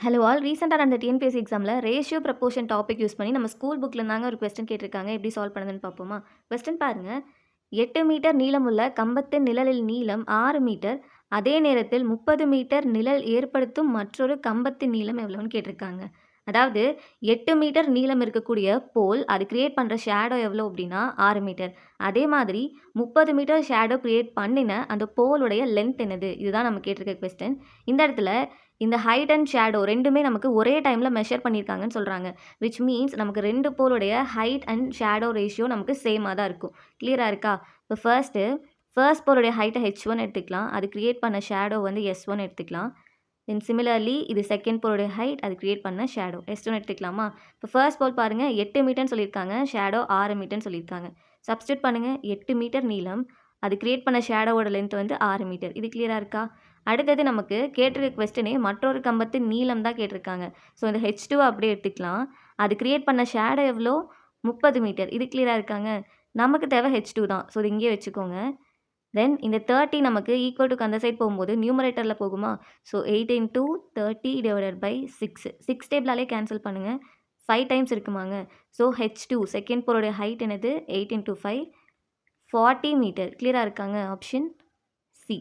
Hello all. ரீசென்ட்டா நடந்த TNPSC எக்ஸாம்ல ரேஷியோ ப்ரப்போர்ஷன் டாபிக் யூஸ் பண்ணி நம்ம ஸ்கூல் புக்ல இருந்தாங்க ஒரு கொஸ்டின் கேட்டிருக்காங்க. எப்படி சால்வ் பண்ணுதுன்னு பார்ப்போமா? கொஸ்டின் பாருங்க. 8 மீட்டர் நீளமுள்ள கம்பத்தின் நிழலின் நீளம் 6 மீட்டர். அதே நேரத்தில் 30 மீட்டர் நிழல் ஏற்படுத்தும் மற்றொரு கம்பத்தின் நீளம் எவ்வளோன்னு கேட்டிருக்காங்க. அதாவது 8 மீட்டர் நீளம் இருக்கக்கூடிய போல் அது கிரியேட் பண்ணுற ஷேடோ எவ்வளோ அப்படின்னா 6 மீட்டர். அதே மாதிரி 30 மீட்டர் ஷேடோ கிரியேட் பண்ணின அந்த போலுடைய லென்த் என்னது? இதுதான் நம்ம கேட்டிருக்க கொஸ்டின். இந்த இடத்துல இந்த ஹைட் அண்ட் ஷேடோ 2மே நமக்கு ஒரே டைமில் மெஷர் பண்ணியிருக்காங்கன்னு சொல்கிறாங்க. விச் மீன்ஸ் நமக்கு 2 போலுடைய ஹைட் அண்ட் ஷேடோ ரேஷியோ நமக்கு சேமாக தான் இருக்கும். கிளியராக இருக்கா? இப்போ ஃபர்ஸ்ட் போலுடைய ஹைட்டை h1 எடுத்துக்கலாம். அது கிரியேட் பண்ண ஷேடோ வந்து s1 எடுத்துக்கலாம். தென் சிமிலர்லி இது செகண்ட் போலுடைய ஹைட் அது கிரியேட் பண்ண ஷேடோ s2 எடுத்துக்கலாமா? இப்போ ஃபர்ஸ்ட் போல் பாருங்கள் 8 மீட்டர்னு சொல்லியிருக்காங்க. ஷேடோ 6 மீட்டர்னு சொல்லியிருக்காங்க. சப்ஸ்டியூட் பண்ணுங்கள். 8 மீட்டர் நீளம் அது கிரியேட் பண்ண ஷேடோவோட லென்த் வந்து 6 மீட்டர். இது கிளியராக இருக்கா? அடுத்தது நமக்கு கேட்டிருக்க கொஸ்டினே மற்றொரு கம்பத்தின் நீளம் தான் கேட்டிருக்காங்க. ஸோ இந்த h2 அப்படியே எடுத்துக்கலாம். அது கிரியேட் பண்ண ஷேடோ எவ்வளோ? 30 மீட்டர். இது கிளியராக இருக்காங்க? நமக்கு தேவை h2 தான். ஸோ இது இங்கேயே வச்சுக்கோங்க. தென் இந்த 30 நமக்கு ஈக்குவல் டு அந்த சைட் போகும்போது நியூமரேட்டரில் போகுமா? So 8 into 30 divided by 6. 6 டேபிளாலே கேன்சல் பண்ணுங்கள். 5 டைம்ஸ் இருக்குமாங்க. ஸோ h2 செகண்ட் போலோடைய ஹைட் என்னது? 8 இன்டூ 5 40 மீட்டர். கிளியராக இருக்காங்க? Option C.